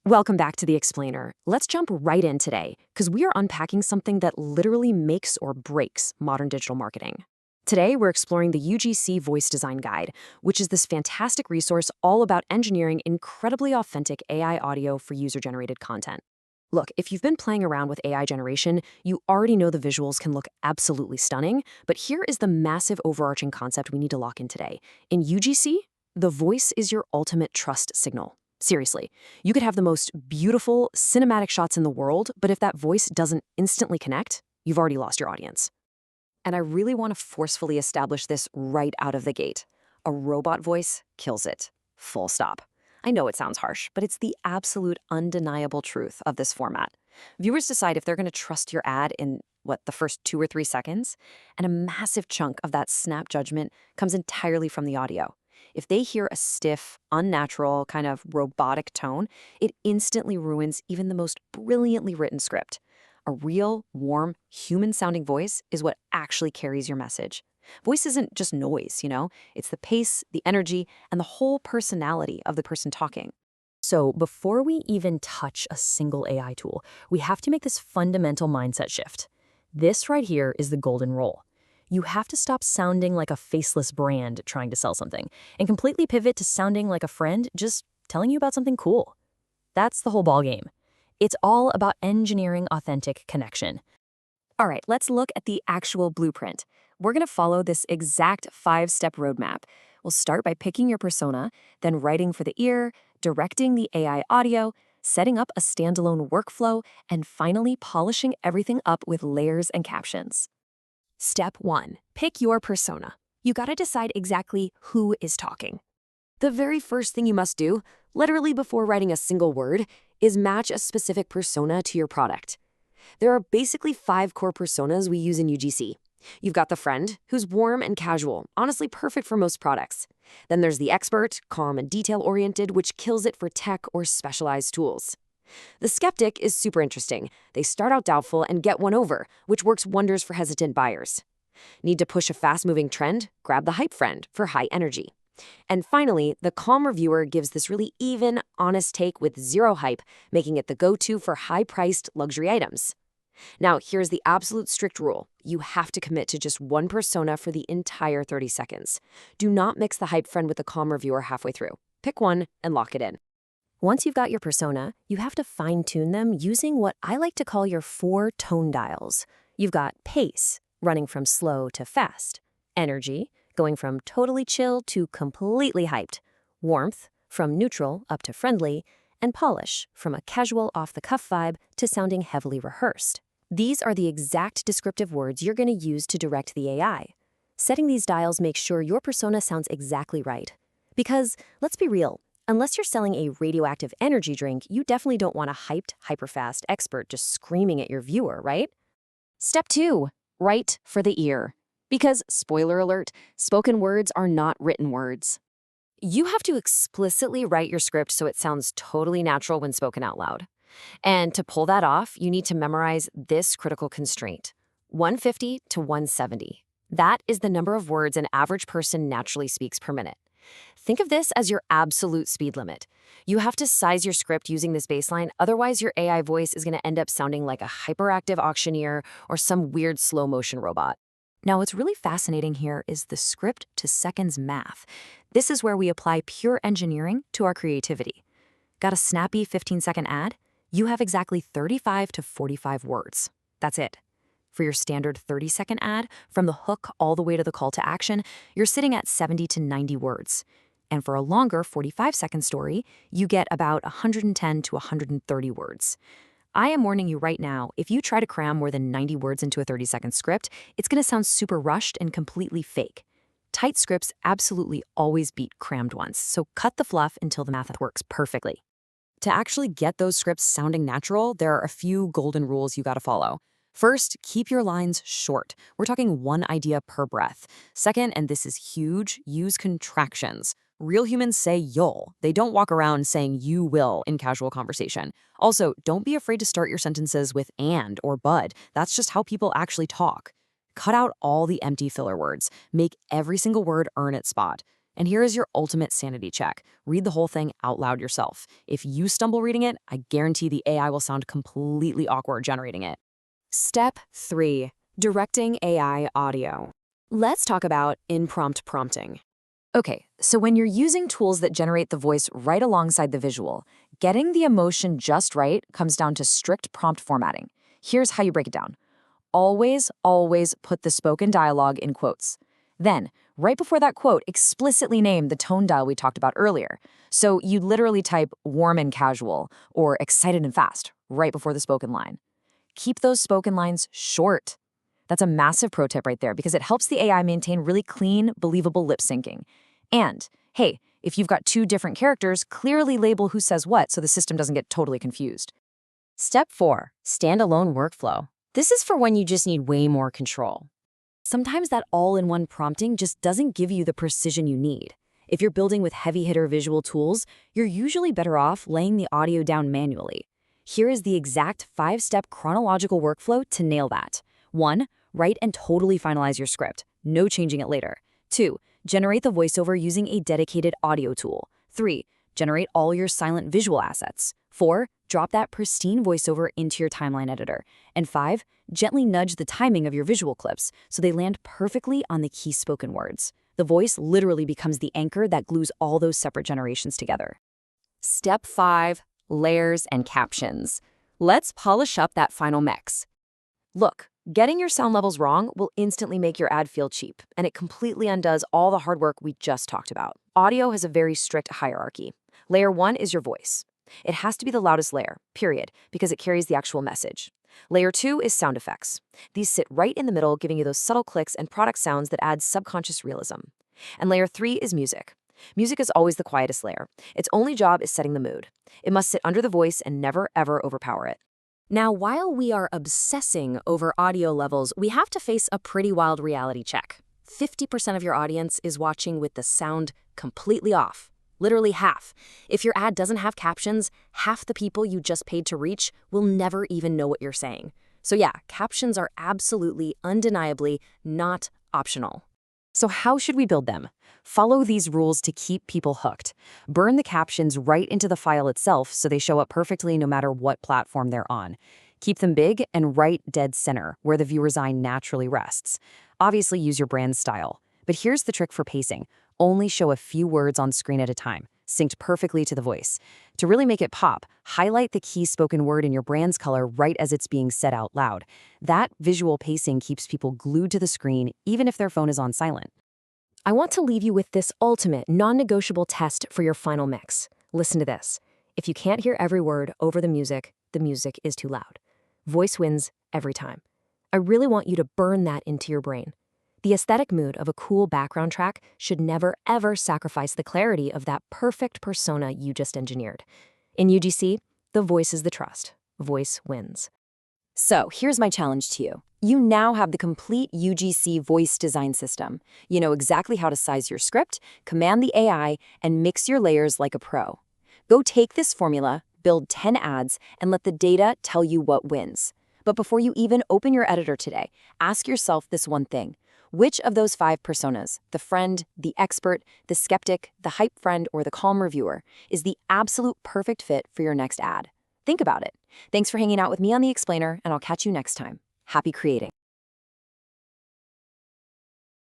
Welcome back to The Explainer. Let's jump right in today, because we are unpacking something that literally makes or breaks modern digital marketing. Today, we're exploring the UGC Voice Design Guide, which is this fantastic resource all about engineering incredibly authentic AI audio for user-generated content. Look, if you've been playing around with AI generation, you already know the visuals can look absolutely stunning, but here is the massive overarching concept we need to lock in today. In UGC, the voice is your ultimate trust signal. Seriously, you could have the most beautiful cinematic shots in the world, but if that voice doesn't instantly connect, you've already lost your audience. And I really want to forcefully establish this right out of the gate. A robot voice kills it. Full stop. I know it sounds harsh, but it's the absolute undeniable truth of this format. Viewers decide if they're going to trust your ad in, the first 2 or 3 seconds? And a massive chunk of that snap judgment comes entirely from the audio. If they hear a stiff, unnatural, kind of robotic tone, it instantly ruins even the most brilliantly written script. A real, warm, human-sounding voice is what actually carries your message. Voice isn't just noise, It's the pace, the energy, and the whole personality of the person talking. So before we even touch a single AI tool, we have to make this fundamental mindset shift. This right here is the golden rule. You have to stop sounding like a faceless brand trying to sell something and completely pivot to sounding like a friend just telling you about something cool. That's the whole ballgame. It's all about engineering authentic connection. All right, let's look at the actual blueprint. We're going to follow this exact 5-step roadmap. We'll start by picking your persona, then writing for the ear, directing the AI audio, setting up a standalone workflow, and finally polishing everything up with layers and captions. Step 1. Pick your persona. You gotta decide exactly who is talking. The very first thing you must do, literally before writing a single word, is match a specific persona to your product. There are basically 5 core personas we use in UGC. You've got the friend, who's warm and casual, honestly perfect for most products. Then there's the expert, calm and detail-oriented, which kills it for tech or specialized tools. The skeptic is super interesting. They start out doubtful and get won over, which works wonders for hesitant buyers. Need to push a fast-moving trend? Grab the hype friend for high energy. And finally, the calm reviewer gives this really even, honest take with zero hype, making it the go-to for high-priced luxury items. Now, here's the absolute strict rule. You have to commit to just one persona for the entire 30 seconds. Do not mix the hype friend with the calm reviewer halfway through. Pick one and lock it in. Once you've got your persona, you have to fine-tune them using what I like to call your 4 tone dials. You've got pace, running from slow to fast; energy, going from totally chill to completely hyped; warmth, from neutral up to friendly; and polish, from a casual off-the-cuff vibe to sounding heavily rehearsed. These are the exact descriptive words you're going to use to direct the AI. Setting these dials makes sure your persona sounds exactly right. Because, let's be real, unless you're selling a radioactive energy drink, you definitely don't want a hyped, hyperfast expert just screaming at your viewer, right? Step 2. Write for the ear. Because, spoiler alert, spoken words are not written words. You have to explicitly write your script so it sounds totally natural when spoken out loud. And to pull that off, you need to memorize this critical constraint: 150 to 170. That is the number of words an average person naturally speaks per minute. Think of this as your absolute speed limit. You have to size your script using this baseline, otherwise your AI voice is going to end up sounding like a hyperactive auctioneer or some weird slow-motion robot. Now, what's really fascinating here is the script to seconds math. This is where we apply pure engineering to our creativity. Got a snappy 15-second ad? You have exactly 35 to 45 words. That's it. For your standard 30-second ad, from the hook all the way to the call to action, you're sitting at 70 to 90 words. And for a longer 45-second story, you get about 110 to 130 words. I am warning you right now, if you try to cram more than 90 words into a 30-second script, it's going to sound super rushed and completely fake. Tight scripts absolutely always beat crammed ones, so cut the fluff until the math works perfectly. To actually get those scripts sounding natural, there are a few golden rules you got to follow. First, keep your lines short. We're talking one idea per breath. Second, and this is huge, use contractions. Real humans say you'll. They don't walk around saying you will in casual conversation. Also, don't be afraid to start your sentences with and or bud. That's just how people actually talk. Cut out all the empty filler words. Make every single word earn its spot. And here is your ultimate sanity check. Read the whole thing out loud yourself. If you stumble reading it, I guarantee the AI will sound completely awkward generating it. Step 3. Directing AI audio. Let's talk about in-prompt prompting. Okay, so when you're using tools that generate the voice right alongside the visual, getting the emotion just right comes down to strict prompt formatting. Here's how you break it down. Always put the spoken dialogue in quotes. Then, right before that quote, explicitly name the tone dial we talked about earlier. So you'd literally type warm and casual or excited and fast right before the spoken line. Keep those spoken lines short. That's a massive pro tip right there because it helps the AI maintain really clean, believable lip syncing. And, hey, if you've got two different characters, clearly label who says what so the system doesn't get totally confused. Step 4. Standalone workflow. This is for when you just need way more control. Sometimes that all-in-one prompting just doesn't give you the precision you need. If you're building with heavy-hitter visual tools, you're usually better off laying the audio down manually. Here is the exact 5-step chronological workflow to nail that. 1. Write and totally finalize your script. No changing it later. 2. Generate the voiceover using a dedicated audio tool. 3. Generate all your silent visual assets. 4. Drop that pristine voiceover into your timeline editor. And 5. Gently nudge the timing of your visual clips so they land perfectly on the key spoken words. The voice literally becomes the anchor that glues all those separate generations together. Step 5. Layers and captions. Let's polish up that final mix. Look, getting your sound levels wrong will instantly make your ad feel cheap, and it completely undoes all the hard work we just talked about. Audio has a very strict hierarchy. Layer 1 is your voice. It has to be the loudest layer, period, because it carries the actual message. Layer 2 is sound effects. These sit right in the middle, giving you those subtle clicks and product sounds that add subconscious realism. And layer 3 is music. Music is always the quietest layer. Its only job is setting the mood. It must sit under the voice and never, ever overpower it. Now, while we are obsessing over audio levels, we have to face a pretty wild reality check. 50% of your audience is watching with the sound completely off. Literally half. If your ad doesn't have captions, half the people you just paid to reach will never even know what you're saying. So yeah, captions are absolutely, undeniably not optional. So how should we build them? Follow these rules to keep people hooked. Burn the captions right into the file itself so they show up perfectly no matter what platform they're on. Keep them big and right dead center, where the viewer's eye naturally rests. Obviously, use your brand style. But here's the trick for pacing. Only show a few words on screen at a time, synced perfectly to the voice. To really make it pop, highlight the key spoken word in your brand's color right as it's being said out loud. That visual pacing keeps people glued to the screen, even if their phone is on silent. I want to leave you with this ultimate, non-negotiable test for your final mix. Listen to this. If you can't hear every word over the music is too loud. Voice wins every time. I really want you to burn that into your brain. The aesthetic mood of a cool background track should never, ever sacrifice the clarity of that perfect persona you just engineered. In UGC, the voice is the trust. Voice wins. So here's my challenge to you. You now have the complete UGC voice design system. You know exactly how to size your script, command the AI, and mix your layers like a pro. Go take this formula, build 10 ads, and let the data tell you what wins. But before you even open your editor today, ask yourself this one thing. Which of those 5 personas, the friend, the expert, the skeptic, the hype friend, or the calm reviewer, is the absolute perfect fit for your next ad? Think about it. Thanks for hanging out with me on The Explainer, and I'll catch you next time. Happy creating.